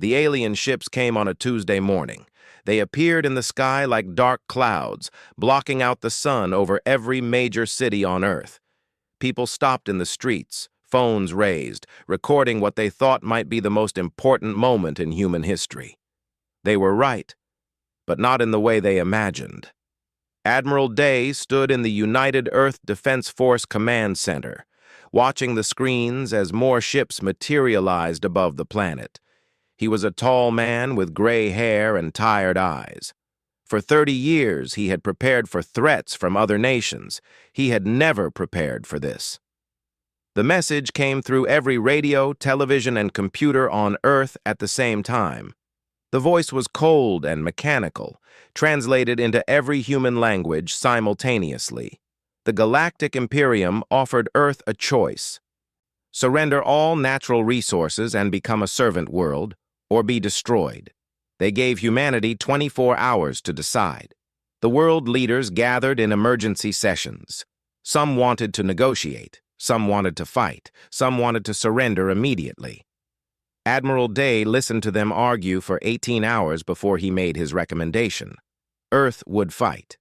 The alien ships came on a Tuesday morning. They appeared in the sky like dark clouds, blocking out the sun over every major city on Earth. People stopped in the streets, phones raised, recording what they thought might be the most important moment in human history. They were right, but not in the way they imagined. Admiral Day stood in the United Earth Defense Force Command Center, watching the screens as more ships materialized above the planet. He was a tall man with gray hair and tired eyes. For 30 years, he had prepared for threats from other nations. He had never prepared for this. The message came through every radio, television, and computer on Earth at the same time. The voice was cold and mechanical, translated into every human language simultaneously. The Galactic Imperium offered Earth a choice: surrender all natural resources and become a servant world, or be destroyed. They gave humanity 24 hours to decide. The world leaders gathered in emergency sessions. Some wanted to negotiate, some wanted to fight, some wanted to surrender immediately. Admiral Day listened to them argue for 18 hours before he made his recommendation. Earth would fight.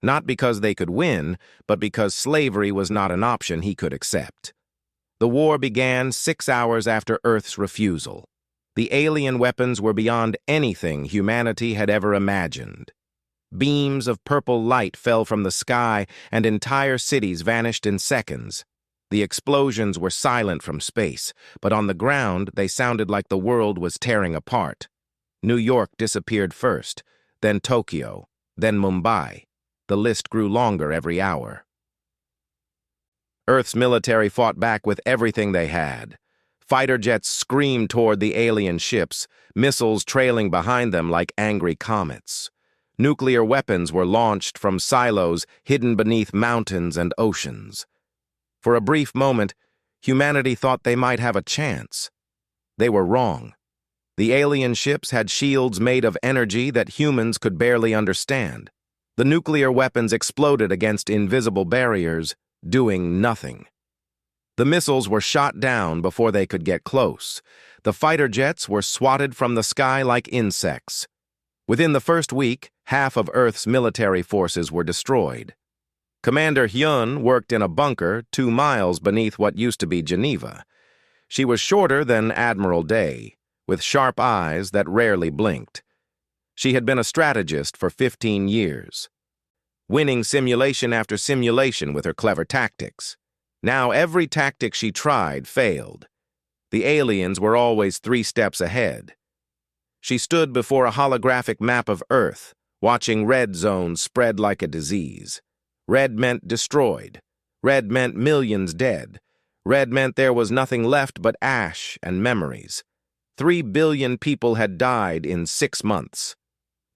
Not because they could win, but because slavery was not an option he could accept. The war began 6 hours after Earth's refusal. The alien weapons were beyond anything humanity had ever imagined. Beams of purple light fell from the sky, and entire cities vanished in seconds. The explosions were silent from space, but on the ground they sounded like the world was tearing apart. New York disappeared first, then Tokyo, then Mumbai. The list grew longer every hour. Earth's military fought back with everything they had. Fighter jets screamed toward the alien ships, missiles trailing behind them like angry comets. Nuclear weapons were launched from silos hidden beneath mountains and oceans. For a brief moment, humanity thought they might have a chance. They were wrong. The alien ships had shields made of energy that humans could barely understand. The nuclear weapons exploded against invisible barriers, doing nothing. The missiles were shot down before they could get close. The fighter jets were swatted from the sky like insects. Within the first week, half of Earth's military forces were destroyed. Commander Hyun worked in a bunker 2 miles beneath what used to be Geneva. She was shorter than Admiral Day, with sharp eyes that rarely blinked. She had been a strategist for 15 years, winning simulation after simulation with her clever tactics. Now every tactic she tried failed. The aliens were always 3 steps ahead. She stood before a holographic map of Earth, watching red zones spread like a disease. Red meant destroyed. Red meant millions dead. Red meant there was nothing left but ash and memories. 3 billion people had died in 6 months.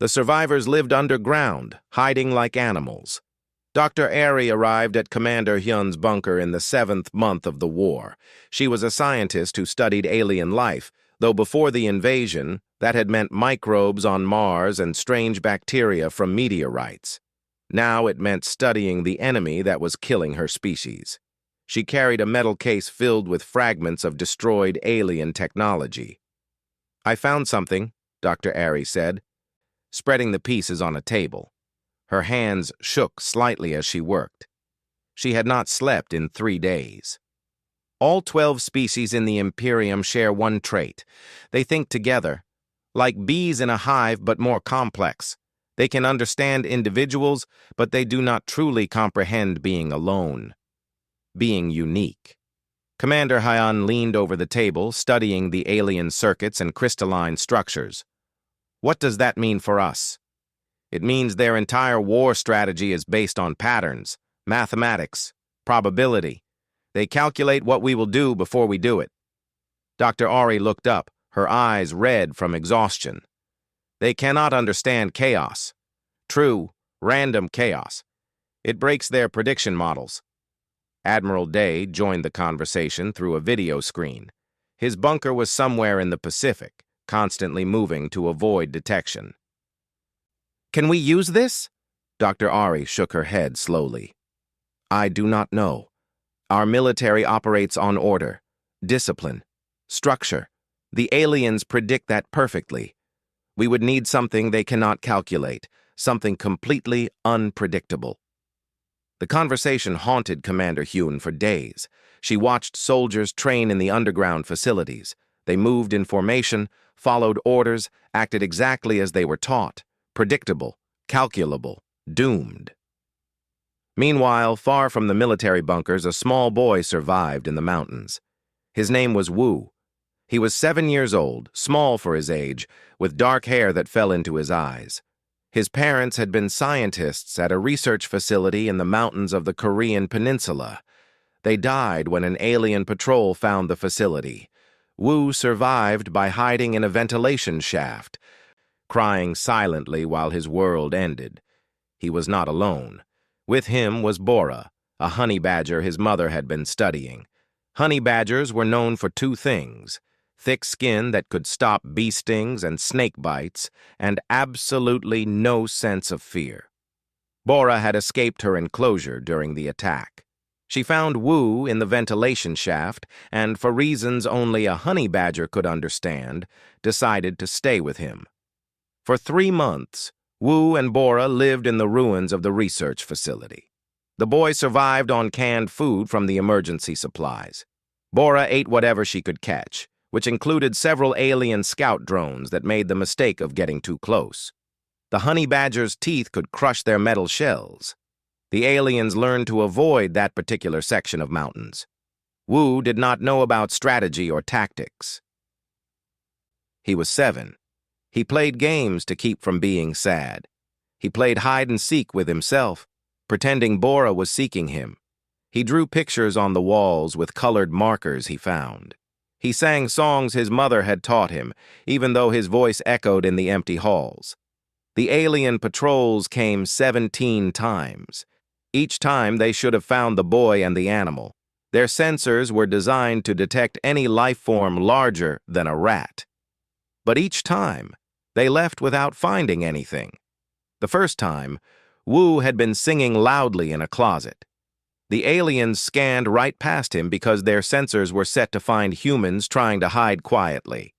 The survivors lived underground, hiding like animals. Dr. Airy arrived at Commander Hyun's bunker in the 7th month of the war. She was a scientist who studied alien life, though before the invasion, that had meant microbes on Mars and strange bacteria from meteorites. Now it meant studying the enemy that was killing her species. She carried a metal case filled with fragments of destroyed alien technology. "I found something," Dr. Airy said, spreading the pieces on a table. Her hands shook slightly as she worked. She had not slept in 3 days. All 12 species in the Imperium share one trait. They think together, like bees in a hive but more complex. They can understand individuals, but they do not truly comprehend being alone, being unique. Commander Hyun leaned over the table, studying the alien circuits and crystalline structures. "What does that mean for us?" "It means their entire war strategy is based on patterns, mathematics, probability. They calculate what we will do before we do it." Dr. Ari looked up, her eyes red from exhaustion. "They cannot understand chaos. True, random chaos. It breaks their prediction models." Admiral Day joined the conversation through a video screen. His bunker was somewhere in the Pacific, constantly moving to avoid detection. "Can we use this?" Dr. Ari shook her head slowly. "I do not know. Our military operates on order, discipline, structure. The aliens predict that perfectly. We would need something they cannot calculate, something completely unpredictable. The conversation haunted Commander Hyun for days. She watched soldiers train in the underground facilities. They moved in formation, followed orders, acted exactly as they were taught. Predictable, calculable, doomed. Meanwhile, far from the military bunkers, a small boy survived in the mountains. His name was Wu. He was 7 years old, small for his age, with dark hair that fell into his eyes. His parents had been scientists at a research facility in the mountains of the Korean peninsula. They died when an alien patrol found the facility. Wu survived by hiding in a ventilation shaft, crying silently while his world ended. He was not alone. With him was Bora, a honey badger his mother had been studying. Honey badgers were known for two things: thick skin that could stop bee stings and snake bites, and absolutely no sense of fear. Bora had escaped her enclosure during the attack. She found Wu in the ventilation shaft and, for reasons only a honey badger could understand, decided to stay with him. For 3 months, Wu and Bora lived in the ruins of the research facility. The boy survived on canned food from the emergency supplies. Bora ate whatever she could catch, which included several alien scout drones that made the mistake of getting too close. The honey badger's teeth could crush their metal shells. The aliens learned to avoid that particular section of mountains. Wu did not know about strategy or tactics. He was 7. He played games to keep from being sad. He played hide-and-seek with himself, pretending Bora was seeking him. He drew pictures on the walls with colored markers he found. He sang songs his mother had taught him, even though his voice echoed in the empty halls. The alien patrols came 17 times. Each time they should have found the boy and the animal. Their sensors were designed to detect any life form larger than a rat. But each time, they left without finding anything. The first time, Wu had been singing loudly in a closet. The aliens scanned right past him because their sensors were set to find humans trying to hide quietly.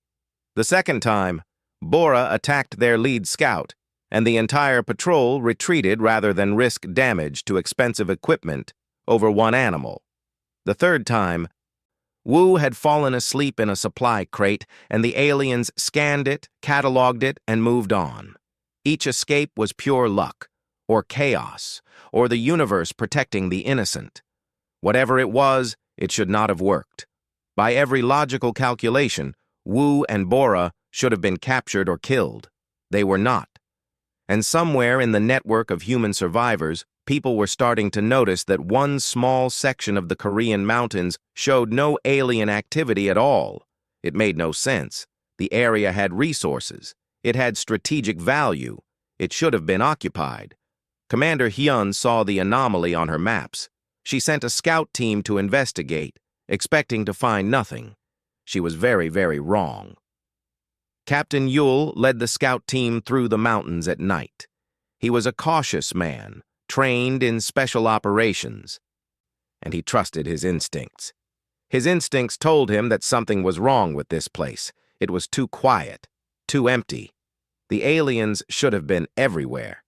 The second time, Bora attacked their lead scout, and the entire patrol retreated rather than risk damage to expensive equipment over one animal. The third time, Wu had fallen asleep in a supply crate, and the aliens scanned it, cataloged it, and moved on. Each escape was pure luck, or chaos, or the universe protecting the innocent. Whatever it was, it should not have worked. By every logical calculation, Wu and Bora should have been captured or killed. They were not. And somewhere in the network of human survivors, people were starting to notice that one small section of the Korean mountains showed no alien activity at all. It made no sense. The area had resources. It had strategic value. It should have been occupied. Commander Hyun saw the anomaly on her maps. She sent a scout team to investigate, expecting to find nothing. She was very, very wrong. Captain Yule led the scout team through the mountains at night. He was a cautious man, trained in special operations, and he trusted his instincts. His instincts told him that something was wrong with this place. It was too quiet, too empty. The aliens should have been everywhere.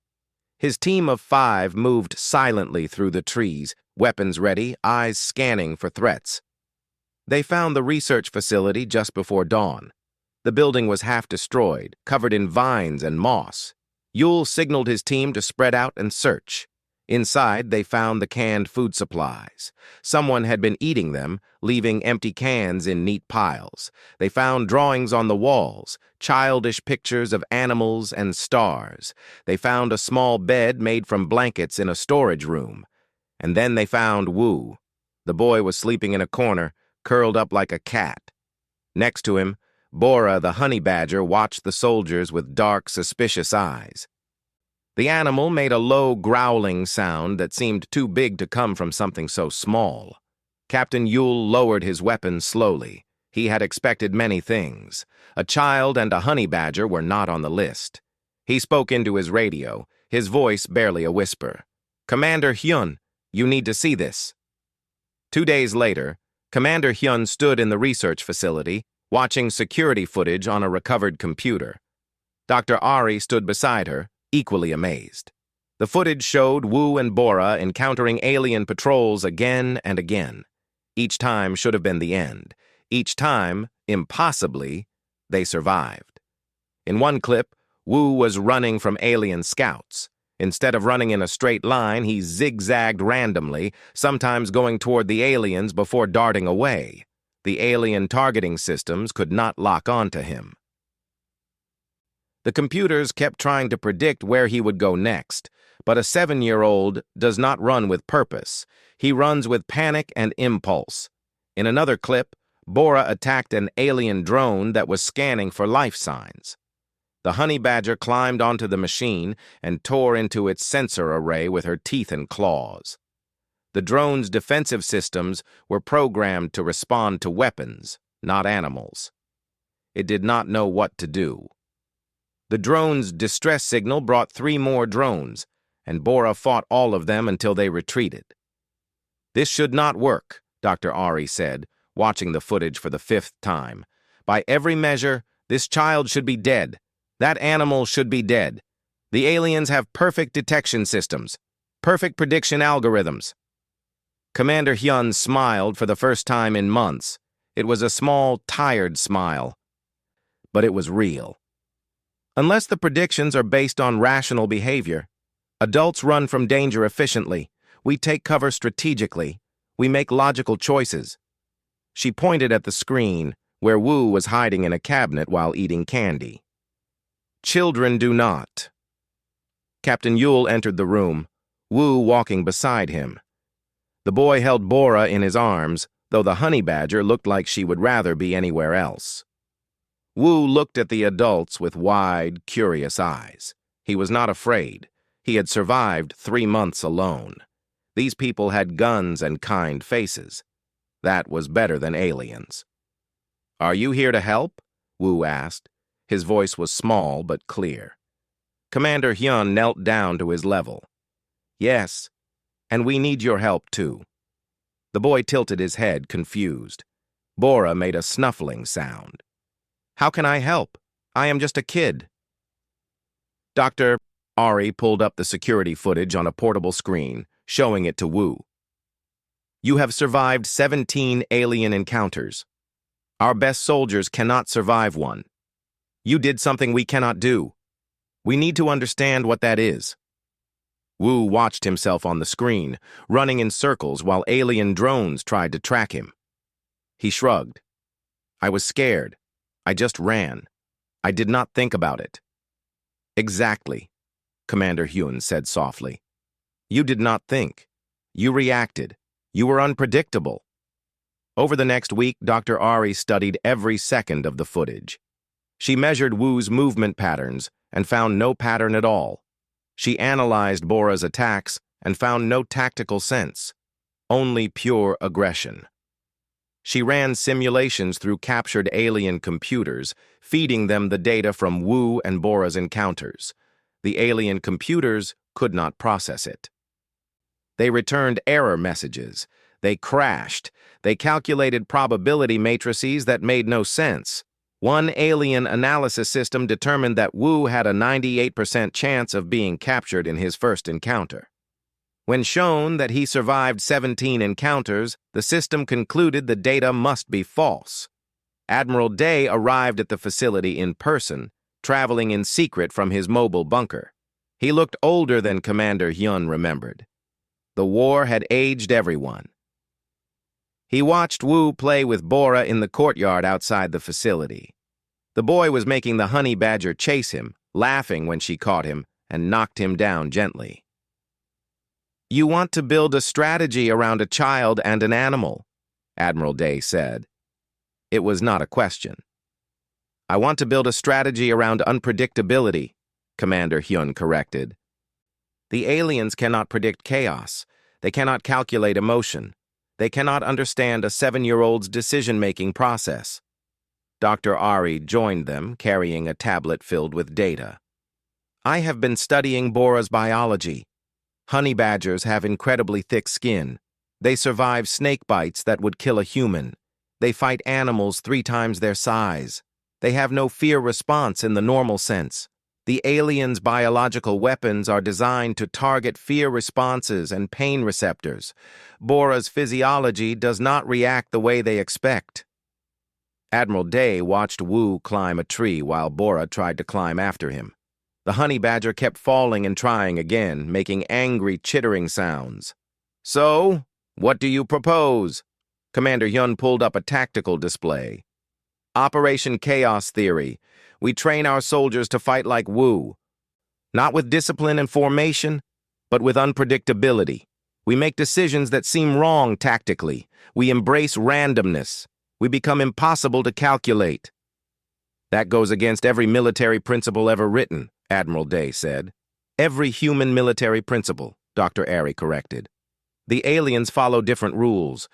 His team of 5 moved silently through the trees, weapons ready, eyes scanning for threats. They found the research facility just before dawn. The building was half destroyed, covered in vines and moss. Yule signaled his team to spread out and search. Inside, they found the canned food supplies. Someone had been eating them, leaving empty cans in neat piles. They found drawings on the walls, childish pictures of animals and stars. They found a small bed made from blankets in a storage room. And then they found Wu. The boy was sleeping in a corner, curled up like a cat. Next to him, Bora the honey badger watched the soldiers with dark, suspicious eyes. The animal made a low, growling sound that seemed too big to come from something so small. Captain Yule lowered his weapon slowly. He had expected many things. A child and a honey badger were not on the list. He spoke into his radio, his voice barely a whisper. "Commander Hyun, you need to see this." 2 days later, Commander Hyun stood in the research facility, watching security footage on a recovered computer. Dr. Ari stood beside her, equally amazed. The footage showed Wu and Bora encountering alien patrols again and again. Each time should have been the end. Each time, impossibly, they survived. In one clip, Wu was running from alien scouts. Instead of running in a straight line, he zigzagged randomly, sometimes going toward the aliens before darting away. The alien targeting systems could not lock onto him. The computers kept trying to predict where he would go next, but a 7-year-old does not run with purpose. He runs with panic and impulse. In another clip, Bora attacked an alien drone that was scanning for life signs. The honey badger climbed onto the machine and tore into its sensor array with her teeth and claws. The drone's defensive systems were programmed to respond to weapons, not animals. It did not know what to do. The drone's distress signal brought 3 more drones, and Bora fought all of them until they retreated. "This should not work," Dr. Ari said, watching the footage for the 5th time. "By every measure, this child should be dead. That animal should be dead. The aliens have perfect detection systems, perfect prediction algorithms." Commander Hyun smiled for the first time in months. It was a small, tired smile, but it was real. Unless the predictions are based on rational behavior, adults run from danger efficiently. We take cover strategically. We make logical choices. She pointed at the screen, where Wu was hiding in a cabinet while eating candy. Children do not. Captain Yule entered the room, Wu walking beside him. The boy held Bora in his arms, though the honey badger looked like she would rather be anywhere else. Wu looked at the adults with wide, curious eyes. He was not afraid. He had survived 3 months alone. These people had guns and kind faces. That was better than aliens. "Are you here to help?" Wu asked. His voice was small but clear. Commander Hyun knelt down to his level. "Yes, and we need your help too." The boy tilted his head, confused. Bora made a snuffling sound. "How can I help? I am just a kid." Dr. Ari pulled up the security footage on a portable screen, showing it to Wu. "You have survived 17 alien encounters. Our best soldiers cannot survive one. You did something we cannot do. We need to understand what that is." Wu watched himself on the screen, running in circles while alien drones tried to track him. He shrugged. "I was scared. I just ran. I did not think about it." "Exactly," Commander Hyun said softly. "You did not think. You reacted. You were unpredictable." Over the next week, Dr. Ari studied every second of the footage. She measured Wu's movement patterns and found no pattern at all. She analyzed Bora's attacks and found no tactical sense, only pure aggression. She ran simulations through captured alien computers, feeding them the data from Wu and Bora's encounters. The alien computers could not process it. They returned error messages. They crashed. They calculated probability matrices that made no sense. One alien analysis system determined that Wu had a 98% chance of being captured in his first encounter. When shown that he survived 17 encounters, the system concluded the data must be false. Admiral Day arrived at the facility in person, traveling in secret from his mobile bunker. He looked older than Commander Hyun remembered. The war had aged everyone. He watched Wu play with Bora in the courtyard outside the facility. The boy was making the honey badger chase him, laughing when she caught him and knocked him down gently. "You want to build a strategy around a child and an animal," Admiral Day said. It was not a question. "I want to build a strategy around unpredictability," Commander Hyun corrected. "The aliens cannot predict chaos. They cannot calculate emotion. They cannot understand a 7-year-old's decision-making process." Dr. Ari joined them, carrying a tablet filled with data. "I have been studying Bora's biology. Honey badgers have incredibly thick skin. They survive snake bites that would kill a human. They fight animals 3 times their size. They have no fear response in the normal sense. The aliens' biological weapons are designed to target fear responses and pain receptors. Bora's physiology does not react the way they expect. Admiral Day watched Wu climb a tree while Bora tried to climb after him. The honey badger kept falling and trying again, making angry, chittering sounds. "So, what do you propose?" Commander Yun pulled up a tactical display. "Operation Chaos Theory. We train our soldiers to fight like Wu. Not with discipline and formation, but with unpredictability. We make decisions that seem wrong tactically. We embrace randomness. We become impossible to calculate." "That goes against every military principle ever written," Admiral Day said. "Every human military principle," Dr. Airy corrected. "The aliens follow different rules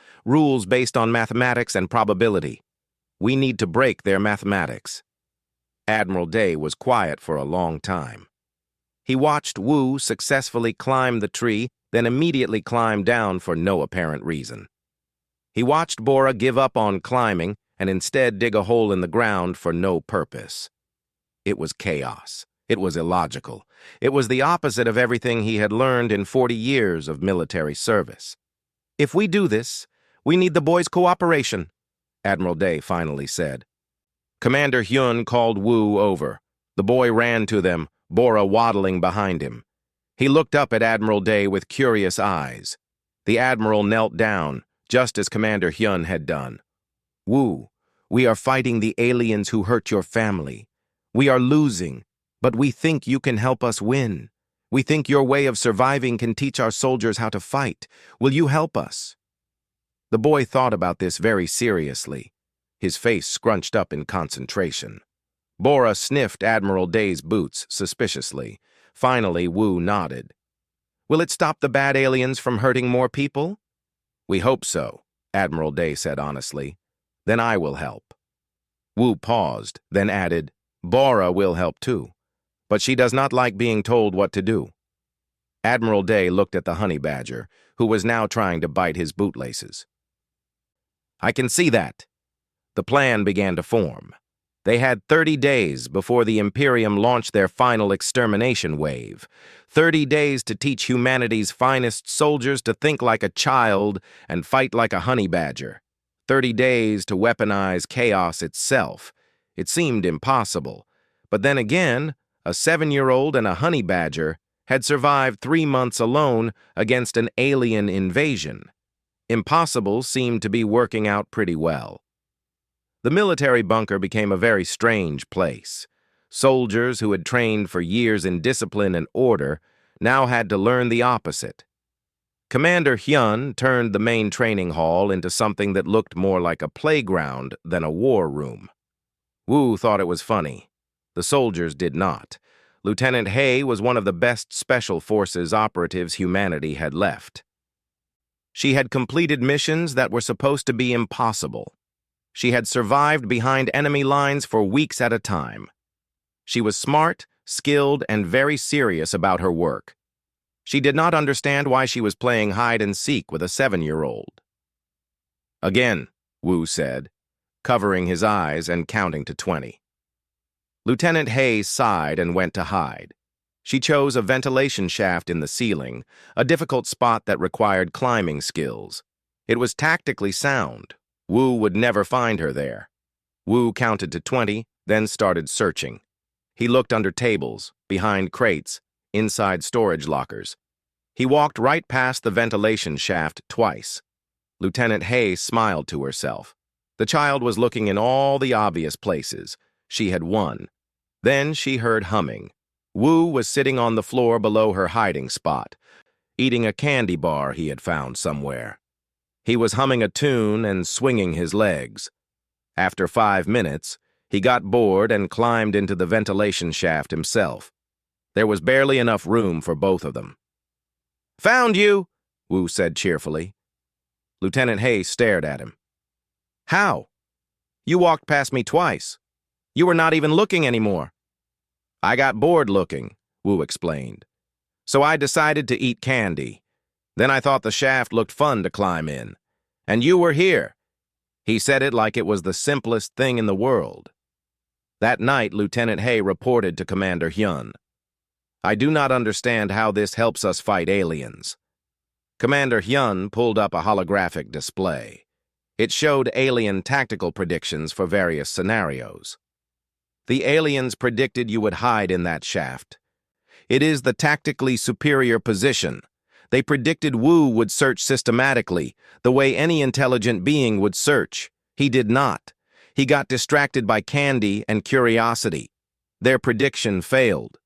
based on mathematics and probability. We need to break their mathematics." Admiral Day was quiet for a long time. He watched Wu successfully climb the tree, then immediately climb down for no apparent reason. He watched Bora give up on climbing and instead dig a hole in the ground for no purpose. It was chaos. It was illogical. It was the opposite of everything he had learned in 40 years of military service. "If we do this, we need the boys' cooperation," Admiral Day finally said. Commander Hyun called Wu over. The boy ran to them, Bora waddling behind him. He looked up at Admiral Day with curious eyes. The Admiral knelt down, just as Commander Hyun had done. "Wu, we are fighting the aliens who hurt your family. We are losing, but we think you can help us win. We think your way of surviving can teach our soldiers how to fight. Will you help us?" The boy thought about this very seriously, his face scrunched up in concentration. Bora sniffed Admiral Day's boots suspiciously. Finally, Wu nodded. "Will it stop the bad aliens from hurting more people?" "We hope so," Admiral Day said honestly. "Then I will help." Wu paused, then added, "Bora will help too, but she does not like being told what to do." Admiral Day looked at the honey badger, who was now trying to bite his bootlaces. "I can see that." The plan began to form. They had 30 days before the Imperium launched their final extermination wave. 30 days to teach humanity's finest soldiers to think like a child and fight like a honey badger. 30 days to weaponize chaos itself. It seemed impossible. But then again, a 7-year-old and a honey badger had survived 3 months alone against an alien invasion. Impossible seemed to be working out pretty well. The military bunker became a very strange place. Soldiers who had trained for years in discipline and order now had to learn the opposite. Commander Hyun turned the main training hall into something that looked more like a playground than a war room. Wu thought it was funny. The soldiers did not. Lieutenant Hay was one of the best Special Forces operatives humanity had left. She had completed missions that were supposed to be impossible. She had survived behind enemy lines for weeks at a time. She was smart, skilled, and very serious about her work. She did not understand why she was playing hide-and-seek with a 7-year-old. "Again," Wu said, covering his eyes and counting to 20. Lieutenant Hay sighed and went to hide. She chose a ventilation shaft in the ceiling, a difficult spot that required climbing skills. It was tactically sound. Wu would never find her there. Wu counted to 20, then started searching. He looked under tables, behind crates, inside storage lockers. He walked right past the ventilation shaft twice. Lieutenant Hay smiled to herself. The child was looking in all the obvious places. She had won. Then she heard humming. Wu was sitting on the floor below her hiding spot, eating a candy bar he had found somewhere. He was humming a tune and swinging his legs. After 5 minutes, he got bored and climbed into the ventilation shaft himself. There was barely enough room for both of them. "Found you," Wu said cheerfully. Lieutenant Hay stared at him. "How? You walked past me twice. You were not even looking anymore." "I got bored looking," Wu explained. "So I decided to eat candy. Then I thought the shaft looked fun to climb in. And you were here. He said it like it was the simplest thing in the world. That night, Lieutenant Hay reported to Commander Hyun. "I do not understand how this helps us fight aliens." Commander Hyun pulled up a holographic display. It showed alien tactical predictions for various scenarios. The aliens predicted you would hide in that shaft. It is the tactically superior position. They predicted Wu would search systematically, the way any intelligent being would search. He did not. He got distracted by candy and curiosity. Their prediction failed.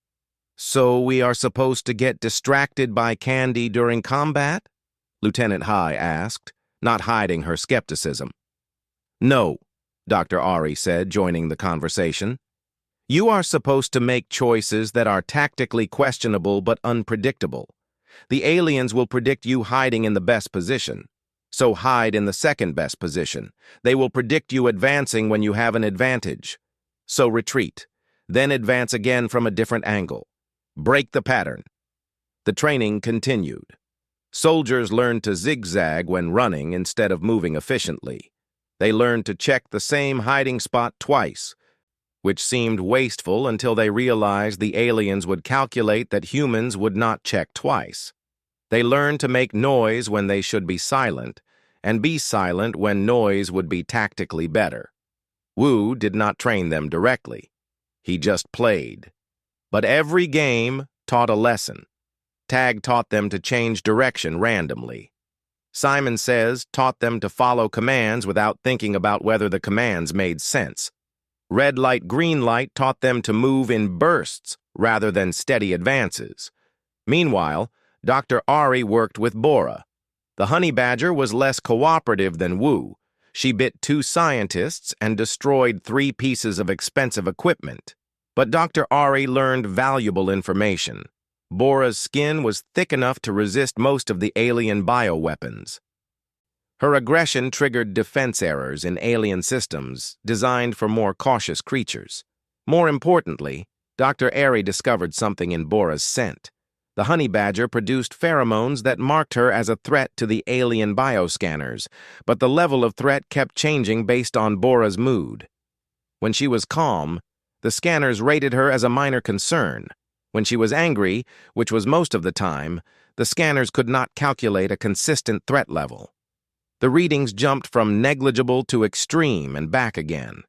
"So we are supposed to get distracted by candy during combat?" Lieutenant Hai asked, not hiding her skepticism. "No," Dr. Ari said, joining the conversation. "You are supposed to make choices that are tactically questionable but unpredictable. The aliens will predict you hiding in the best position. So hide in the second best position. They will predict you advancing when you have an advantage. So retreat. Then advance again from a different angle. Break the pattern." The training continued. Soldiers learned to zigzag when running instead of moving efficiently. They learned to check the same hiding spot twice, which seemed wasteful until they realized the aliens would calculate that humans would not check twice. They learned to make noise when they should be silent, and be silent when noise would be tactically better. Wu did not train them directly. He just played. But every game taught a lesson. Tag taught them to change direction randomly. Simon Says taught them to follow commands without thinking about whether the commands made sense. Red light, green light taught them to move in bursts rather than steady advances. Meanwhile, Dr. Ari worked with Bora. The honey badger was less cooperative than Wu. She bit 2 scientists and destroyed 3 pieces of expensive equipment. But Dr. Ari learned valuable information. Bora's skin was thick enough to resist most of the alien bioweapons. Her aggression triggered defense errors in alien systems designed for more cautious creatures. More importantly, Dr. Ari discovered something in Bora's scent. The honey badger produced pheromones that marked her as a threat to the alien bioscanners, but the level of threat kept changing based on Bora's mood. When she was calm, the scanners rated her as a minor concern. When she was angry, which was most of the time, the scanners could not calculate a consistent threat level. The readings jumped from negligible to extreme and back again.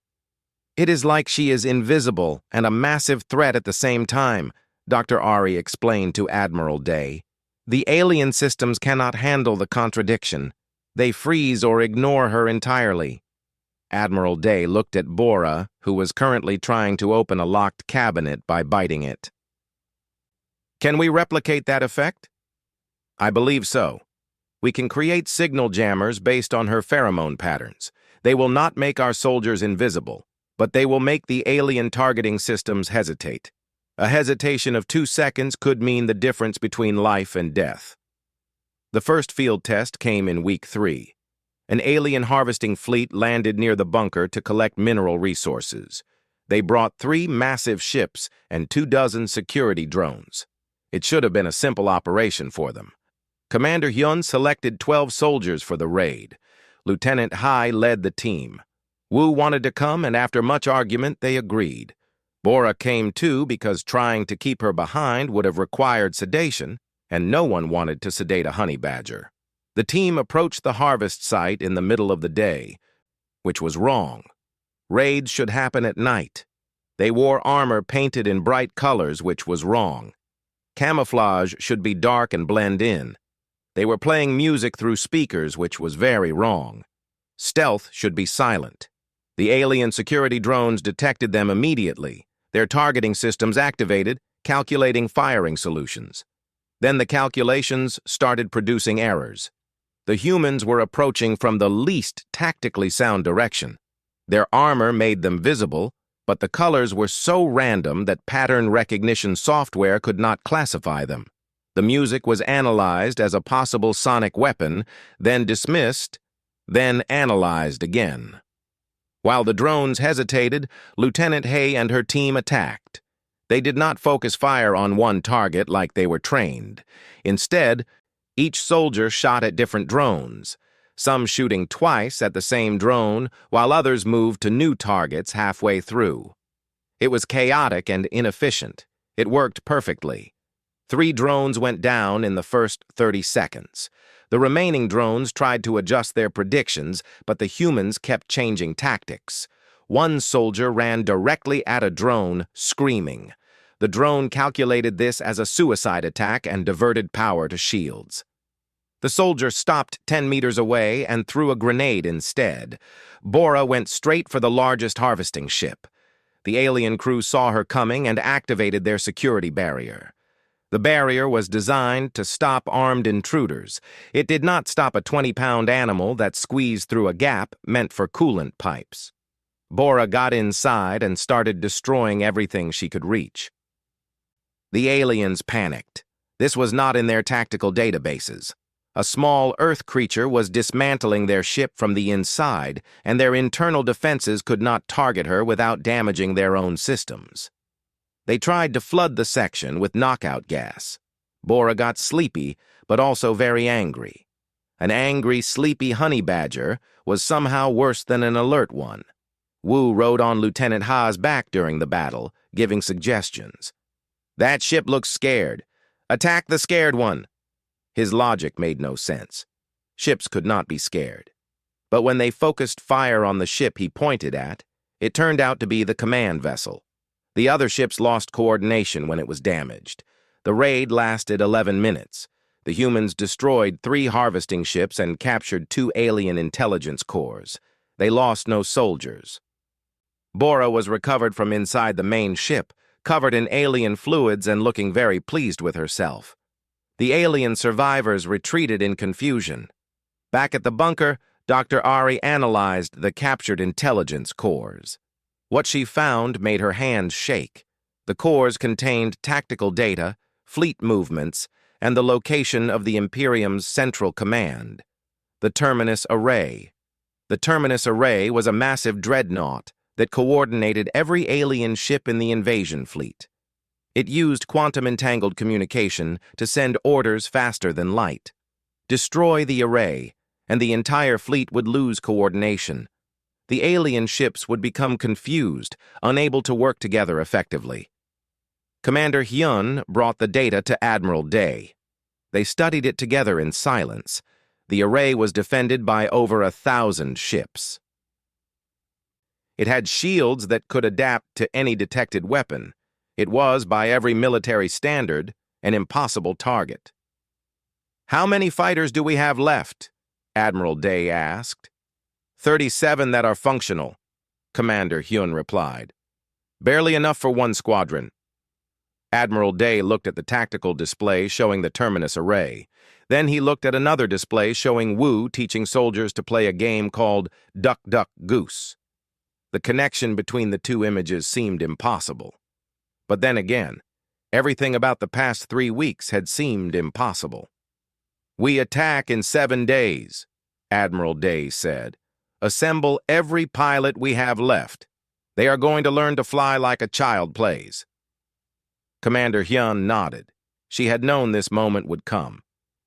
"It is like she is invisible and a massive threat at the same time," Dr. Ari explained to Admiral Day. "The alien systems cannot handle the contradiction. They freeze or ignore her entirely." Admiral Day looked at Bora, who was currently trying to open a locked cabinet by biting it. "Can we replicate that effect?" "I believe so. We can create signal jammers based on her pheromone patterns. They will not make our soldiers invisible, but they will make the alien targeting systems hesitate. A hesitation of 2 seconds could mean the difference between life and death." The first field test came in week 3. An alien harvesting fleet landed near the bunker to collect mineral resources. They brought 3 massive ships and 24 security drones. It should have been a simple operation for them. Commander Hyun selected 12 soldiers for the raid. Lieutenant Hai led the team. Wu wanted to come, and after much argument, they agreed. Bora came too because trying to keep her behind would have required sedation, and no one wanted to sedate a honey badger. The team approached the harvest site in the middle of the day, which was wrong. Raids should happen at night. They wore armor painted in bright colors, which was wrong. Camouflage should be dark and blend in. They were playing music through speakers, which was very wrong. Stealth should be silent. The alien security drones detected them immediately. Their targeting systems activated, calculating firing solutions. Then the calculations started producing errors. The humans were approaching from the least tactically sound direction. Their armor made them visible, but the colors were so random that pattern recognition software could not classify them. The music was analyzed as a possible sonic weapon, then dismissed, then analyzed again. While the drones hesitated, Lieutenant Hay and her team attacked. They did not focus fire on one target like they were trained. Instead, each soldier shot at different drones. some shooting twice at the same drone, while others moved to new targets halfway through. It was chaotic and inefficient. It worked perfectly. 3 drones went down in the first 30 seconds. The remaining drones tried to adjust their predictions, but the humans kept changing tactics. One soldier ran directly at a drone, screaming. The drone calculated this as a suicide attack and diverted power to shields. The soldier stopped 10 meters away and threw a grenade instead. Bora went straight for the largest harvesting ship. The alien crew saw her coming and activated their security barrier. The barrier was designed to stop armed intruders. It did not stop a 20-pound animal that squeezed through a gap meant for coolant pipes. Bora got inside and started destroying everything she could reach. The aliens panicked. This was not in their tactical databases. A small Earth creature was dismantling their ship from the inside, and their internal defenses could not target her without damaging their own systems. They tried to flood the section with knockout gas. Bora got sleepy, but also very angry. An angry, sleepy honey badger was somehow worse than an alert one. Wu rode on Lieutenant Ha's back during the battle, giving suggestions. "That ship looks scared. Attack the scared one." His logic made no sense. Ships could not be scared. But when they focused fire on the ship he pointed at, it turned out to be the command vessel. The other ships lost coordination when it was damaged. The raid lasted 11 minutes. The humans destroyed 3 harvesting ships and captured 2 alien intelligence cores. They lost no soldiers. Bora was recovered from inside the main ship, covered in alien fluids and looking very pleased with herself. The alien survivors retreated in confusion. Back at the bunker, Dr. Ari analyzed the captured intelligence cores. What she found made her hands shake. The cores contained tactical data, fleet movements, and the location of the Imperium's central command, the Terminus Array. The Terminus Array was a massive dreadnought that coordinated every alien ship in the invasion fleet. It used quantum-entangled communication to send orders faster than light. Destroy the array, and the entire fleet would lose coordination. The alien ships would become confused, unable to work together effectively. Commander Hyun brought the data to Admiral Day. They studied it together in silence. The array was defended by over 1,000 ships. It had shields that could adapt to any detected weapon. It was, by every military standard, an impossible target. "How many fighters do we have left?" Admiral Day asked. 37 that are functional," Commander Hyun replied. "Barely enough for 1 squadron." Admiral Day looked at the tactical display showing the Terminus Array. Then he looked at another display showing Wu teaching soldiers to play a game called Duck, Duck, Goose. The connection between the 2 images seemed impossible. But then again, everything about the past 3 weeks had seemed impossible. "We attack in 7 days," Admiral Day said. "Assemble every pilot we have left. They are going to learn to fly like a child plays." Commander Hyun nodded. She had known this moment would come.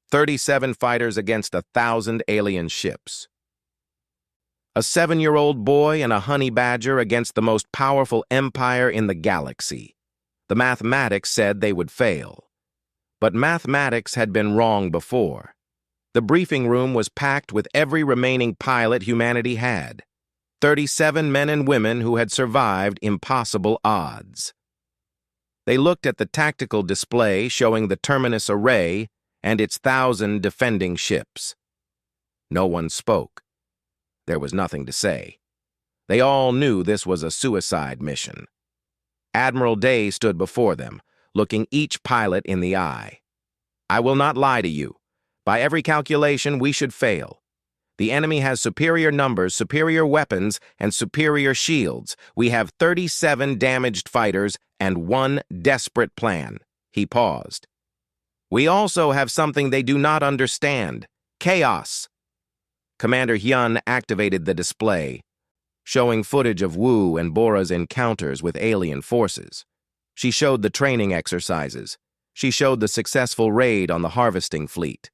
37 fighters against 1,000 alien ships. A 7-year-old boy and a honey badger against the most powerful empire in the galaxy. The mathematics said they would fail. But mathematics had been wrong before. The briefing room was packed with every remaining pilot humanity had. 37 men and women who had survived impossible odds. They looked at the tactical display showing the Terminus Array and its 1,000 defending ships. No one spoke. There was nothing to say. They all knew this was a suicide mission. Admiral Day stood before them, looking each pilot in the eye. "I will not lie to you. By every calculation, we should fail. The enemy has superior numbers, superior weapons, and superior shields. We have 37 damaged fighters and 1 desperate plan." He paused. "We also have something they do not understand: chaos." Commander Hyun activated the display, showing footage of Wu and Bora's encounters with alien forces. She showed the training exercises. She showed the successful raid on the harvesting fleet.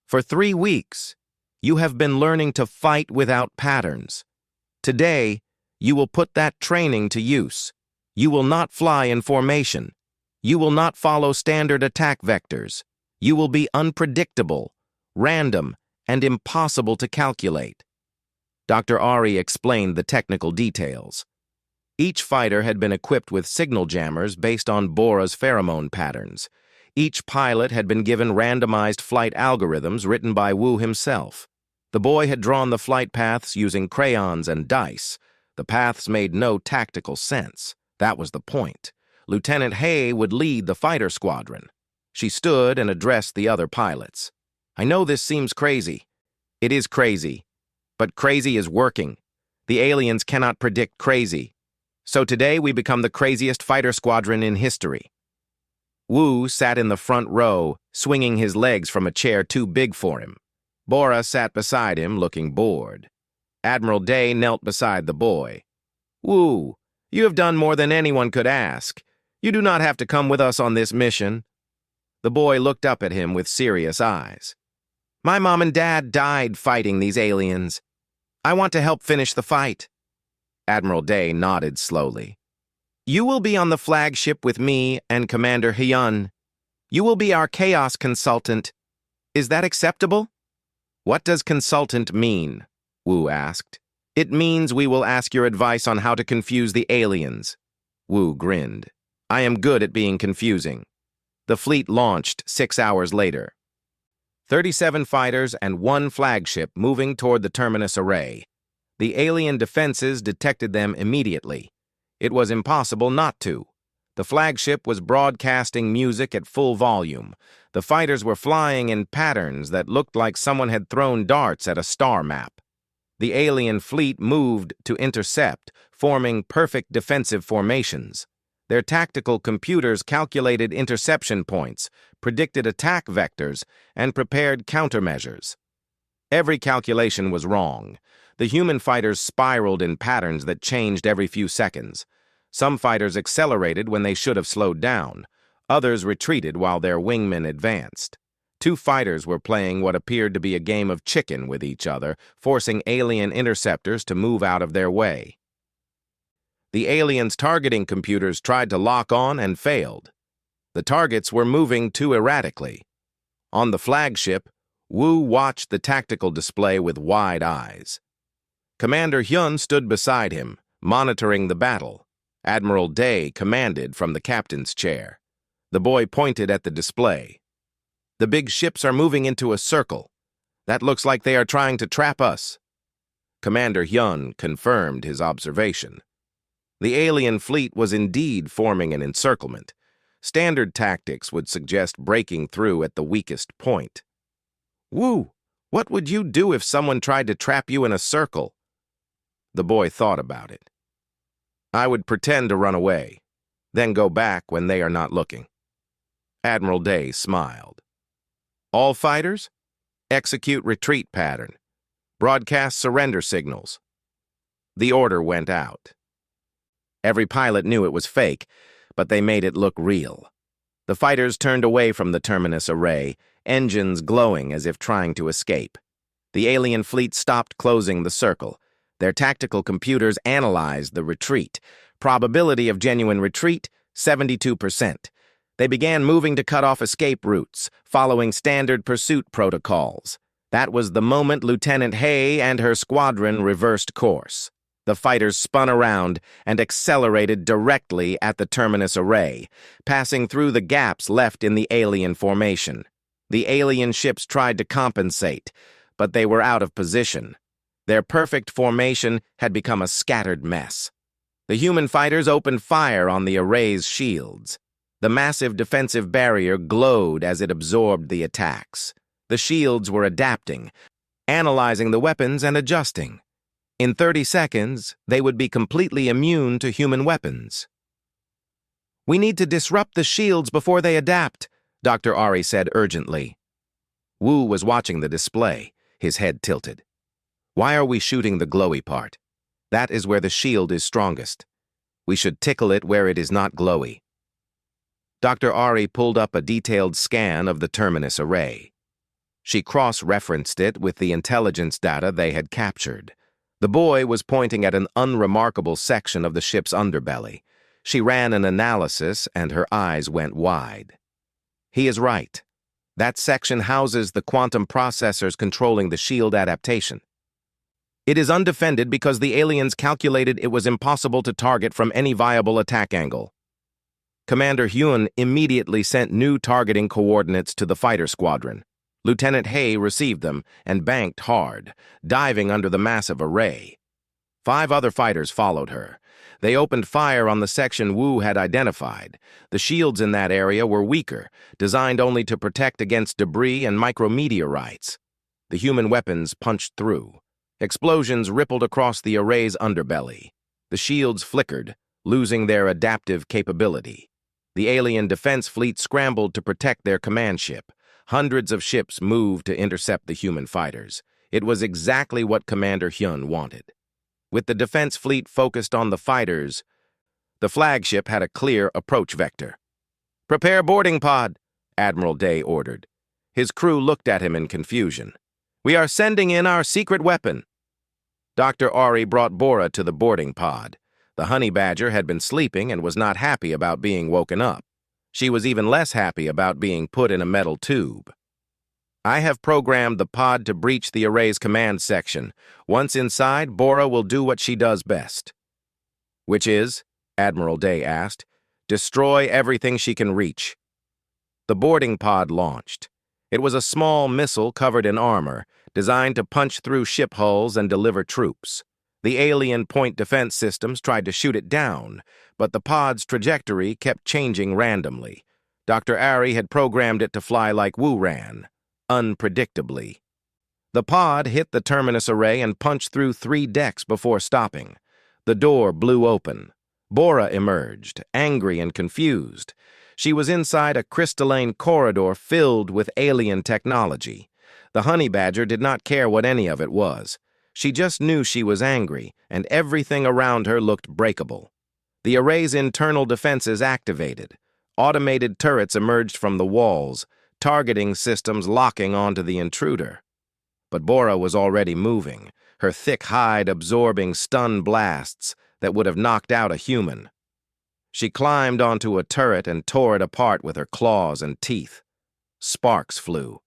For 3 weeks, You have been learning to fight without patterns. Today, you will put that training to use. You will not fly in formation. You will not follow standard attack vectors. You will be unpredictable, random, and impossible to calculate. Dr. Ari explained the technical details. Each fighter had been equipped with signal jammers based on Bora's pheromone patterns. Each pilot had been given randomized flight algorithms written by Wu himself. The boy had drawn the flight paths using crayons and dice. The paths made no tactical sense. That was the point. Lieutenant Hay would lead the fighter squadron. She stood and addressed the other pilots. I know this seems crazy. It is crazy. But crazy is working. The aliens cannot predict crazy. So today we become the craziest fighter squadron in history. Wu sat in the front row, swinging his legs from a chair too big for him. Bora sat beside him, looking bored. Admiral Day knelt beside the boy. Wu, you have done more than anyone could ask. You do not have to come with us on this mission. The boy looked up at him with serious eyes. My mom and dad died fighting these aliens. I want to help finish the fight. Admiral Day nodded slowly. You will be on the flagship with me and Commander Hyun. You will be our chaos consultant. Is that acceptable? What does consultant mean? Wu asked. It means we will ask your advice on how to confuse the aliens. Wu grinned. I am good at being confusing. The fleet launched 6 hours later. 37 fighters and 1 flagship moving toward the terminus array. The alien defenses detected them immediately. It was impossible not to. The flagship was broadcasting music at full volume. The fighters were flying in patterns that looked like someone had thrown darts at a star map. The alien fleet moved to intercept, forming perfect defensive formations. Their tactical computers calculated interception points, predicted attack vectors, and prepared countermeasures. Every calculation was wrong. The human fighters spiraled in patterns that changed every few seconds. Some fighters accelerated when they should have slowed down. Others retreated while their wingmen advanced. 2 fighters were playing what appeared to be a game of chicken with each other, forcing alien interceptors to move out of their way. The aliens' targeting computers tried to lock on and failed. The targets were moving too erratically. On the flagship, Wu watched the tactical display with wide eyes. Commander Hyun stood beside him, monitoring the battle. Admiral Day commanded from the captain's chair. The boy pointed at the display. The big ships are moving into a circle. That looks like they are trying to trap us. Commander Hyun confirmed his observation. The alien fleet was indeed forming an encirclement. Standard tactics would suggest breaking through at the weakest point. Wu, what would you do if someone tried to trap you in a circle? The boy thought about it. I would pretend to run away, then go back when they are not looking. Admiral Day smiled. All fighters? Execute retreat pattern. Broadcast surrender signals. The order went out. Every pilot knew it was fake, but they made it look real. The fighters turned away from the terminus array, engines glowing as if trying to escape. The alien fleet stopped closing the circle. Their tactical computers analyzed the retreat. Probability of genuine retreat, 72%. They began moving to cut off escape routes, following standard pursuit protocols. That was the moment Lieutenant Hay and her squadron reversed course. The fighters spun around and accelerated directly at the terminus array, passing through the gaps left in the alien formation. The alien ships tried to compensate, but they were out of position. Their perfect formation had become a scattered mess. The human fighters opened fire on the array's shields. The massive defensive barrier glowed as it absorbed the attacks. The shields were adapting, analyzing the weapons and adjusting. In 30 seconds, they would be completely immune to human weapons. We need to disrupt the shields before they adapt, Dr. Ari said urgently. Wu was watching the display, his head tilted. Why are we shooting the glowy part? That is where the shield is strongest. We should tickle it where it is not glowy. Dr. Ari pulled up a detailed scan of the terminus array. She cross-referenced it with the intelligence data they had captured. The boy was pointing at an unremarkable section of the ship's underbelly. She ran an analysis, and her eyes went wide. He is right. That section houses the quantum processors controlling the shield adaptation. It is undefended because the aliens calculated it was impossible to target from any viable attack angle. Commander Hyun immediately sent new targeting coordinates to the fighter squadron. Lieutenant Hay received them and banked hard, diving under the massive array. 5 other fighters followed her. They opened fire on the section Wu had identified. The shields in that area were weaker, designed only to protect against debris and micrometeorites. The human weapons punched through. Explosions rippled across the array's underbelly. The shields flickered, losing their adaptive capability. The alien defense fleet scrambled to protect their command ship. Hundreds of ships moved to intercept the human fighters. It was exactly what Commander Hyun wanted. With the defense fleet focused on the fighters, the flagship had a clear approach vector. "Prepare boarding pod," Admiral Day ordered. His crew looked at him in confusion. "We are sending in our secret weapon." Dr. Ari brought Bora to the boarding pod. The honey badger had been sleeping and was not happy about being woken up. She was even less happy about being put in a metal tube. "I have programmed the pod to breach the array's command section. Once inside, Bora will do what she does best." "Which is?" Admiral Day asked. "Destroy everything she can reach." The boarding pod launched. It was a small missile covered in armor, designed to punch through ship hulls and deliver troops. The alien point defense systems tried to shoot it down, but the pod's trajectory kept changing randomly. Dr. Ari had programmed it to fly like Wu ran, unpredictably. The pod hit the terminus array and punched through 3 decks before stopping. The door blew open. Bora emerged, angry and confused. She was inside a crystalline corridor filled with alien technology. The honey badger did not care what any of it was. She just knew she was angry, and everything around her looked breakable. The array's internal defenses activated. Automated turrets emerged from the walls, targeting systems locking onto the intruder. But Bora was already moving, her thick hide absorbing stun blasts that would have knocked out a human. She climbed onto a turret and tore it apart with her claws and teeth. Sparks flew.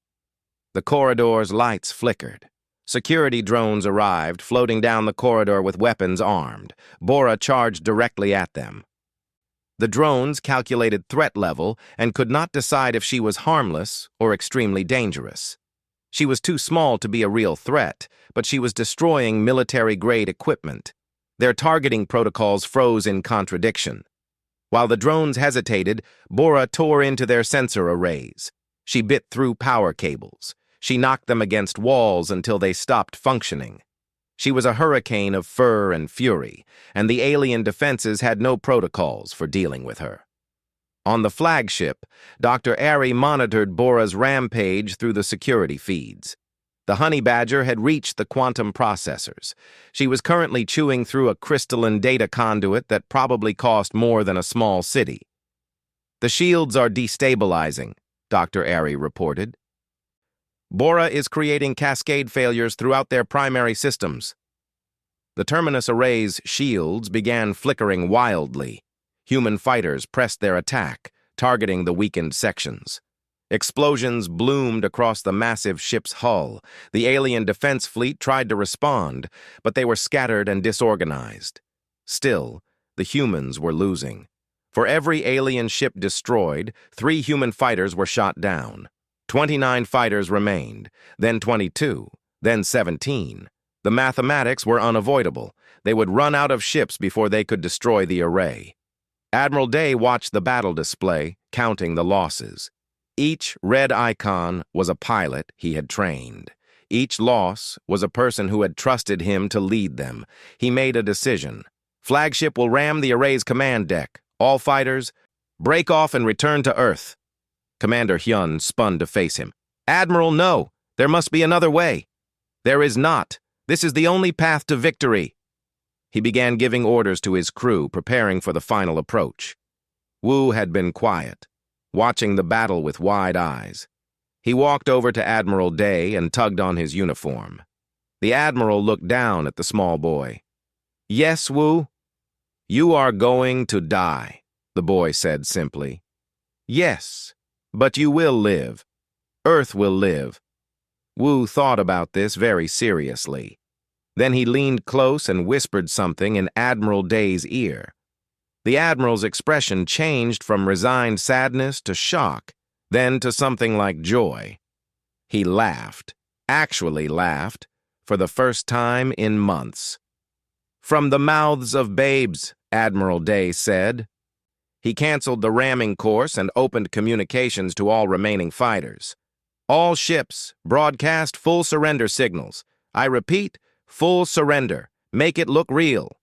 The corridor's lights flickered. Security drones arrived, floating down the corridor with weapons armed. Bora charged directly at them. The drones calculated threat level and could not decide if she was harmless or extremely dangerous. She was too small to be a real threat, but she was destroying military-grade equipment. Their targeting protocols froze in contradiction. While the drones hesitated, Bora tore into their sensor arrays. She bit through power cables. She knocked them against walls until they stopped functioning. She was a hurricane of fur and fury, and the alien defenses had no protocols for dealing with her. On the flagship, Dr. Ari monitored Bora's rampage through the security feeds. The honey badger had reached the quantum processors. She was currently chewing through a crystalline data conduit that probably cost more than a small city. "The shields are destabilizing," Dr. Ari reported. "Bora is creating cascade failures throughout their primary systems." The terminus array's shields began flickering wildly. Human fighters pressed their attack, targeting the weakened sections. Explosions bloomed across the massive ship's hull. The alien defense fleet tried to respond, but they were scattered and disorganized. Still, the humans were losing. For every alien ship destroyed, 3 human fighters were shot down. 29 fighters remained, then 22, then 17. The mathematics were unavoidable. They would run out of ships before they could destroy the array. Admiral Day watched the battle display, counting the losses. Each red icon was a pilot he had trained. Each loss was a person who had trusted him to lead them. He made a decision. "Flagship will ram the array's command deck. All fighters, break off and return to Earth." Commander Hyun spun to face him. "Admiral, no! There must be another way." "There is not. This is the only path to victory." He began giving orders to his crew, preparing for the final approach. Wu had been quiet, watching the battle with wide eyes. He walked over to Admiral Day and tugged on his uniform. The Admiral looked down at the small boy. "Yes, Wu? You are going to die," the boy said simply. "Yes, but you will live. Earth will live." Wu thought about this very seriously. Then he leaned close and whispered something in Admiral Day's ear. The Admiral's expression changed from resigned sadness to shock, then to something like joy. He laughed, actually laughed, for the first time in months. "From the mouths of babes," Admiral Day said. He canceled the ramming course and opened communications to all remaining fighters. "All ships, broadcast full surrender signals. I repeat, full surrender. Make it look real."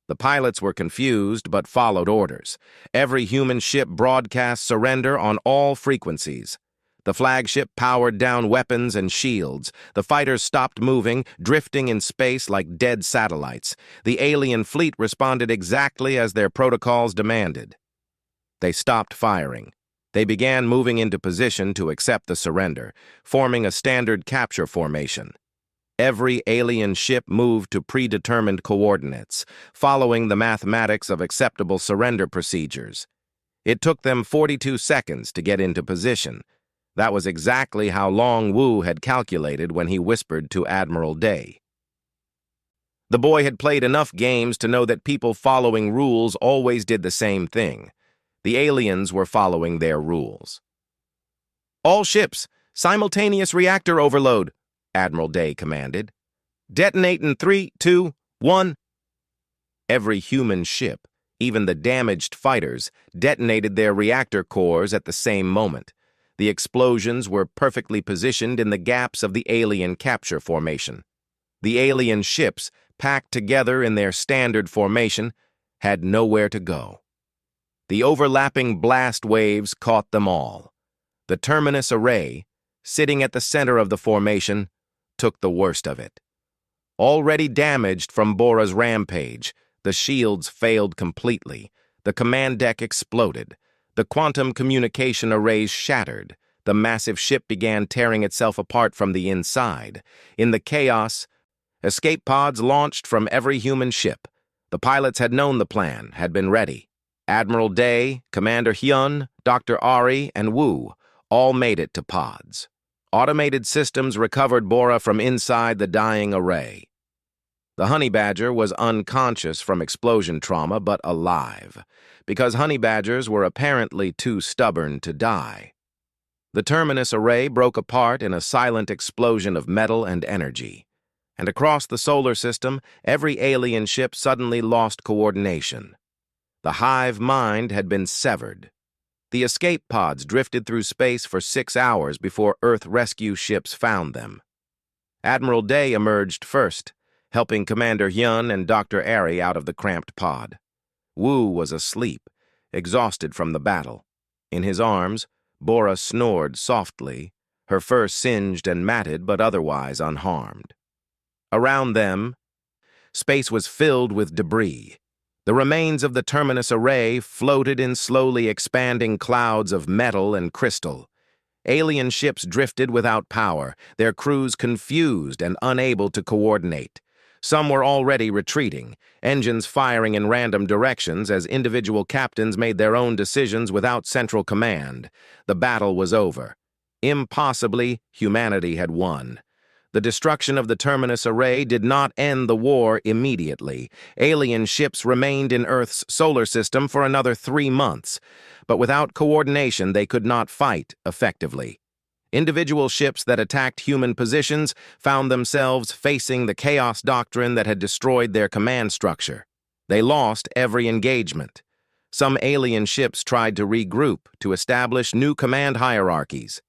The pilots were confused but followed orders. Every human ship broadcast surrender on all frequencies. The flagship powered down weapons and shields. The fighters stopped moving, drifting in space like dead satellites. The alien fleet responded exactly as their protocols demanded. They stopped firing. They began moving into position to accept the surrender, forming a standard capture formation. Every alien ship moved to predetermined coordinates, following the mathematics of acceptable surrender procedures. It took them 42 seconds to get into position. That was exactly how long Wu had calculated when he whispered to Admiral Day. The boy had played enough games to know that people following rules always did the same thing. The aliens were following their rules. "All ships, simultaneous reactor overload," Admiral Day commanded. "Detonate in 3, 2, 1. Every human ship, even the damaged fighters, detonated their reactor cores at the same moment. The explosions were perfectly positioned in the gaps of the alien capture formation. The alien ships, packed together in their standard formation, had nowhere to go. The overlapping blast waves caught them all. The terminus array, sitting at the center of the formation, took the worst of it. Already damaged from Bora's rampage, the shields failed completely. The command deck exploded. The quantum communication arrays shattered. The massive ship began tearing itself apart from the inside. In the chaos, escape pods launched from every human ship. The pilots had known the plan, had been ready. Admiral Day, Commander Hyun, Dr. Ari, and Wu all made it to pods. Automated systems recovered Bora from inside the dying array. The honey badger was unconscious from explosion trauma but alive, because honey badgers were apparently too stubborn to die. The terminus array broke apart in a silent explosion of metal and energy, and across the solar system, every alien ship suddenly lost coordination. The hive mind had been severed. The escape pods drifted through space for 6 hours before Earth rescue ships found them. Admiral Day emerged first, helping Commander Hyun and Dr. Ari out of the cramped pod. Wu was asleep, exhausted from the battle. In his arms, Bora snored softly, her fur singed and matted but otherwise unharmed. Around them, space was filled with debris. The remains of the terminus array floated in slowly expanding clouds of metal and crystal. Alien ships drifted without power, their crews confused and unable to coordinate. Some were already retreating, engines firing in random directions as individual captains made their own decisions without central command. The battle was over. Impossibly, humanity had won. The destruction of the terminus array did not end the war immediately. Alien ships remained in Earth's solar system for another 3 months, but without coordination they could not fight effectively. Individual ships that attacked human positions found themselves facing the chaos doctrine that had destroyed their command structure. They lost every engagement. Some alien ships tried to regroup to establish new command hierarchies.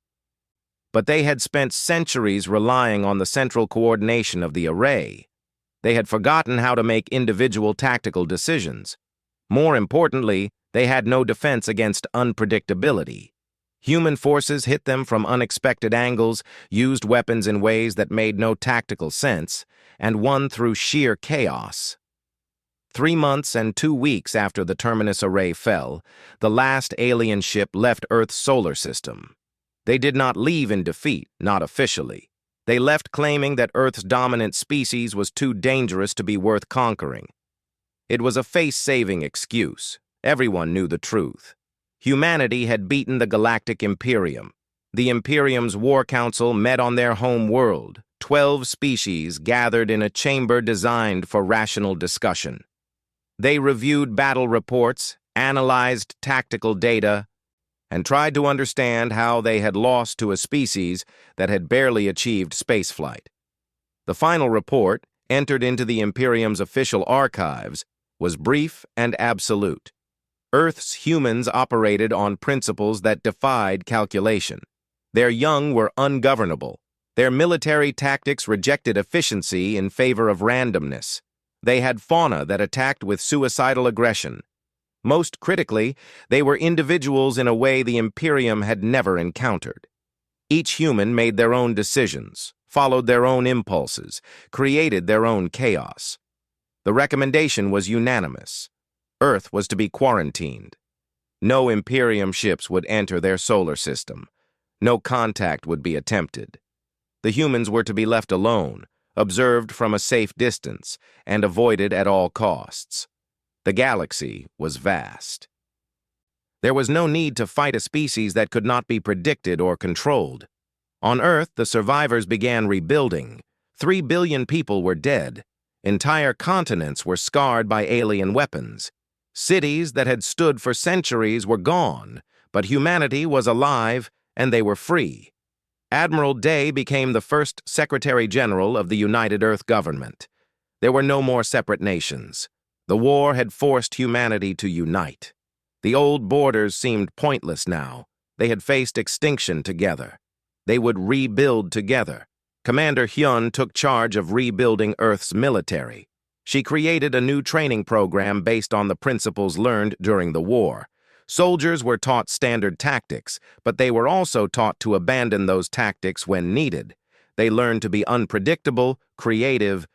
But they had spent centuries relying on the central coordination of the array. They had forgotten how to make individual tactical decisions. More importantly, they had no defense against unpredictability. Human forces hit them from unexpected angles, used weapons in ways that made no tactical sense, and won through sheer chaos. 3 months and 2 weeks after the terminus array fell, the last alien ship left Earth's solar system. They did not leave in defeat, not officially. They left claiming that Earth's dominant species was too dangerous to be worth conquering. It was a face-saving excuse. Everyone knew the truth. Humanity had beaten the Galactic Imperium. The Imperium's War Council met on their home world, 12 species gathered in a chamber designed for rational discussion. They reviewed battle reports, analyzed tactical data, and tried to understand how they had lost to a species that had barely achieved spaceflight. The final report, entered into the Imperium's official archives, was brief and absolute. Earth's humans operated on principles that defied calculation. Their young were ungovernable. Their military tactics rejected efficiency in favor of randomness. They had fauna that attacked with suicidal aggression. Most critically, they were individuals in a way the Imperium had never encountered. Each human made their own decisions, followed their own impulses, created their own chaos. The recommendation was unanimous. Earth was to be quarantined. No Imperium ships would enter their solar system. No contact would be attempted. The humans were to be left alone, observed from a safe distance, and avoided at all costs. The galaxy was vast. There was no need to fight a species that could not be predicted or controlled. On Earth, the survivors began rebuilding. 3 billion people were dead. Entire continents were scarred by alien weapons. Cities that had stood for centuries were gone, but humanity was alive and they were free. Admiral Day became the first Secretary General of the United Earth Government. There were no more separate nations. The war had forced humanity to unite. The old borders seemed pointless now. They had faced extinction together. They would rebuild together. Commander Hyun took charge of rebuilding Earth's military. She created a new training program based on the principles learned during the war. Soldiers were taught standard tactics, but they were also taught to abandon those tactics when needed. They learned to be unpredictable, creative,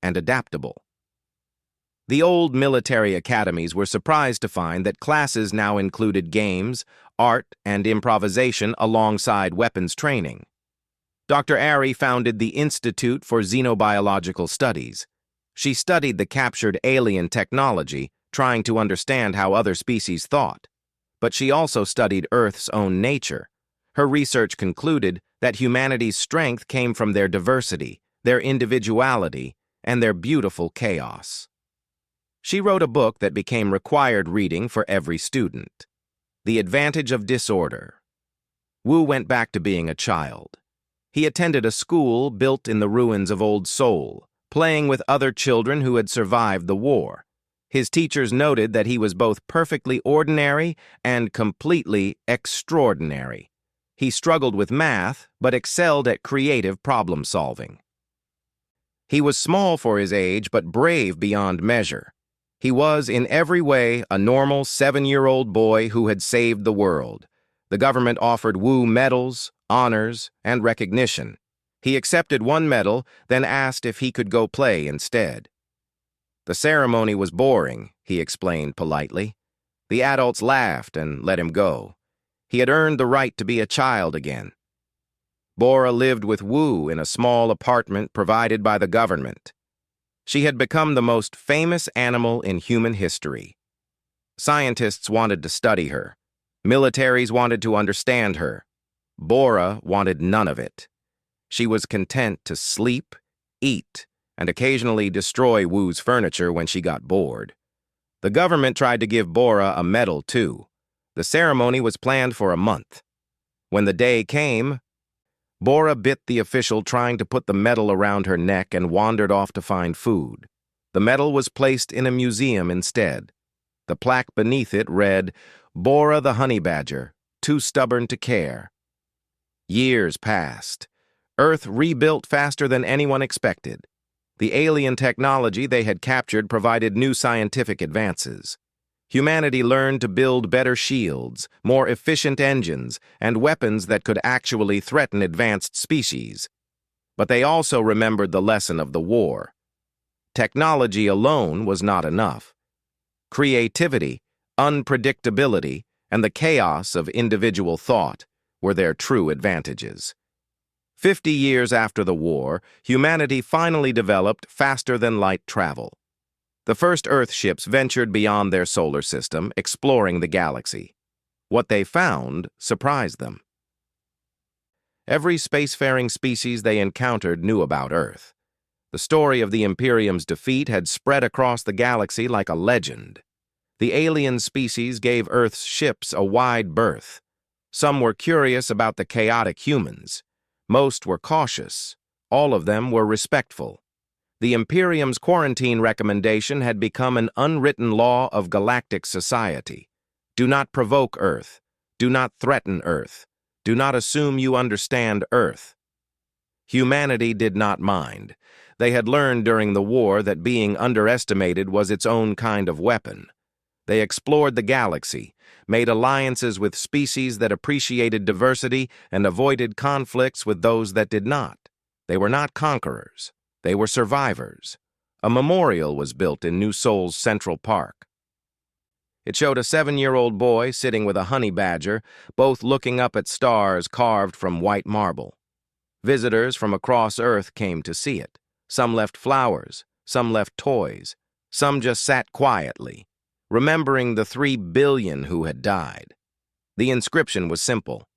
and adaptable. The old military academies were surprised to find that classes now included games, art, and improvisation alongside weapons training. Dr. Ari founded the Institute for Xenobiological Studies. She studied the captured alien technology, trying to understand how other species thought. But she also studied Earth's own nature. Her research concluded that humanity's strength came from their diversity, their individuality, and their beautiful chaos. She wrote a book that became required reading for every student. The Advantage of Disorder. Wu went back to being a child. He attended a school built in the ruins of Old Seoul, playing with other children who had survived the war. His teachers noted that he was both perfectly ordinary and completely extraordinary. He struggled with math, but excelled at creative problem-solving. He was small for his age, but brave beyond measure. He was, in every way, a normal 7-year-old boy who had saved the world. The government offered Wu medals, honors, and recognition. He accepted one medal, then asked if he could go play instead. The ceremony was boring, he explained politely. The adults laughed and let him go. He had earned the right to be a child again. Bora lived with Wu in a small apartment provided by the government. She had become the most famous animal in human history. Scientists wanted to study her. Militaries wanted to understand her. Bora wanted none of it. She was content to sleep, eat, and occasionally destroy Wu's furniture when she got bored. The government tried to give Bora a medal, too. The ceremony was planned for a month. When the day came, Bora bit the official trying to put the medal around her neck and wandered off to find food. The medal was placed in a museum instead. The plaque beneath it read, "Bora the honey badger, too stubborn to care." Years passed. Earth rebuilt faster than anyone expected. The alien technology they had captured provided new scientific advances. Humanity learned to build better shields, more efficient engines, and weapons that could actually threaten advanced species. But they also remembered the lesson of the war. Technology alone was not enough. Creativity, unpredictability, and the chaos of individual thought were their true advantages. 50 years after the war, humanity finally developed faster-than-light travel. The first Earth ships ventured beyond their solar system, exploring the galaxy. What they found surprised them. Every spacefaring species they encountered knew about Earth. The story of the Imperium's defeat had spread across the galaxy like a legend. The alien species gave Earth's ships a wide berth. Some were curious about the chaotic humans. Most were cautious. All of them were respectful. The Imperium's quarantine recommendation had become an unwritten law of galactic society. Do not provoke Earth. Do not threaten Earth. Do not assume you understand Earth. Humanity did not mind. They had learned during the war that being underestimated was its own kind of weapon. They explored the galaxy, made alliances with species that appreciated diversity, and avoided conflicts with those that did not. They were not conquerors. They were survivors. A memorial was built in New Seoul's Central Park. It showed a 7-year-old boy sitting with a honey badger, both looking up at stars carved from white marble. Visitors from across Earth came to see it. Some left flowers, some left toys, some just sat quietly, remembering the 3 billion who had died. The inscription was simple.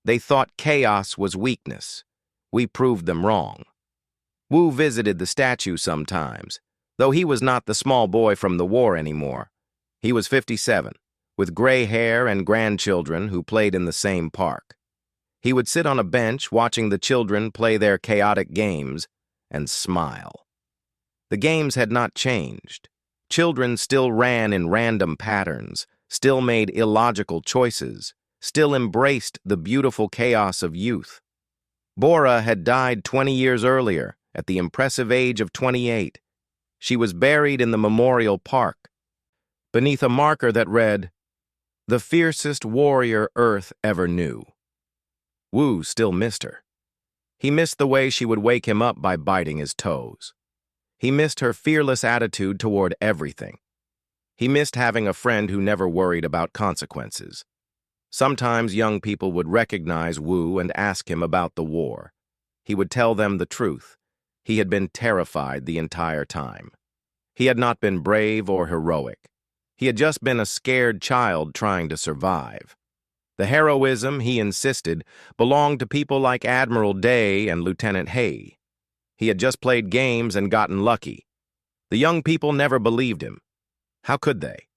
They thought chaos was weakness. We proved them wrong. Wu visited the statue sometimes, though he was not the small boy from the war anymore. He was 57, with gray hair and grandchildren who played in the same park. He would sit on a bench watching the children play their chaotic games and smile. The games had not changed. Children still ran in random patterns, still made illogical choices, still embraced the beautiful chaos of youth. Bora had died 20 years earlier, at the impressive age of 28. She was buried in the memorial park, beneath a marker that read, "The fiercest warrior Earth ever knew." Wu still missed her. He missed the way she would wake him up by biting his toes. He missed her fearless attitude toward everything. He missed having a friend who never worried about consequences. Sometimes young people would recognize Wu and ask him about the war. He would tell them the truth. He had been terrified the entire time. He had not been brave or heroic. He had just been a scared child trying to survive. The heroism, he insisted, belonged to people like Admiral Day and Lieutenant Hay. He had just played games and gotten lucky. The young people never believed him. How could they?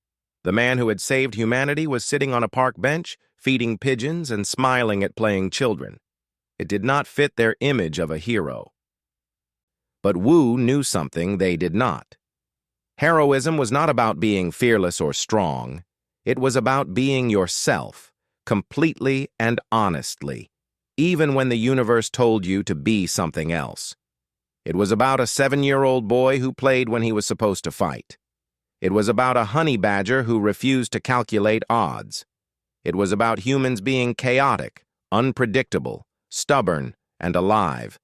The man who had saved humanity was sitting on a park bench, feeding pigeons and smiling at playing children. It did not fit their image of a hero. But Wu knew something they did not. Heroism was not about being fearless or strong. It was about being yourself, completely and honestly, even when the universe told you to be something else. It was about a 7-year-old boy who played when he was supposed to fight. It was about a honey badger who refused to calculate odds. It was about humans being chaotic, unpredictable, stubborn, and alive.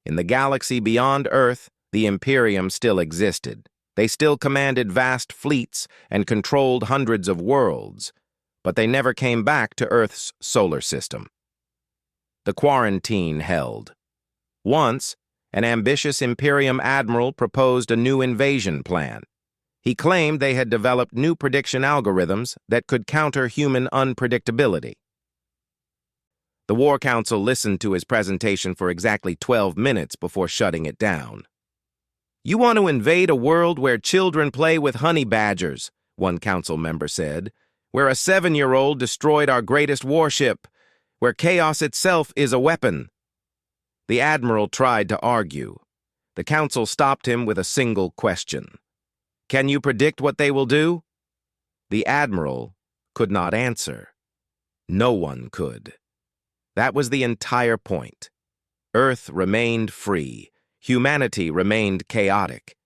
In the galaxy beyond Earth, the Imperium still existed. They still commanded vast fleets and controlled hundreds of worlds, but they never came back to Earth's solar system. The quarantine held. Once, an ambitious Imperium admiral proposed a new invasion plan. He claimed they had developed new prediction algorithms that could counter human unpredictability. The War Council listened to his presentation for exactly 12 minutes before shutting it down. "You want to invade a world where children play with honey badgers," one council member said, "where a 7-year-old destroyed our greatest warship, where chaos itself is a weapon." The admiral tried to argue. The council stopped him with a single question. "Can you predict what they will do?" The admiral could not answer. No one could. That was the entire point. Earth remained free. Humanity remained chaotic.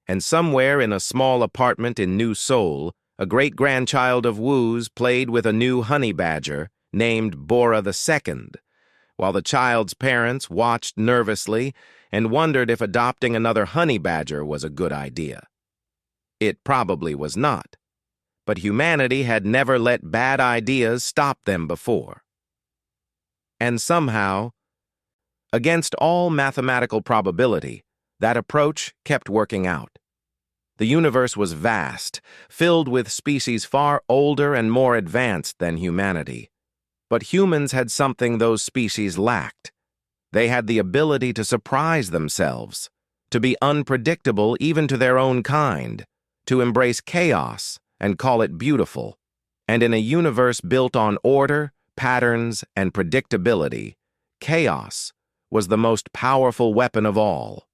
And somewhere in a small apartment in New Seoul, a great-grandchild of Wu's played with a new honey badger named Bora II, while the child's parents watched nervously and wondered if adopting another honey badger was a good idea. It probably was not, but humanity had never let bad ideas stop them before. And somehow, against all mathematical probability, that approach kept working out. The universe was vast, filled with species far older and more advanced than humanity. But humans had something those species lacked. They had the ability to surprise themselves, to be unpredictable even to their own kind, to embrace chaos and call it beautiful. And in a universe built on order, patterns, and predictability, chaos was the most powerful weapon of all.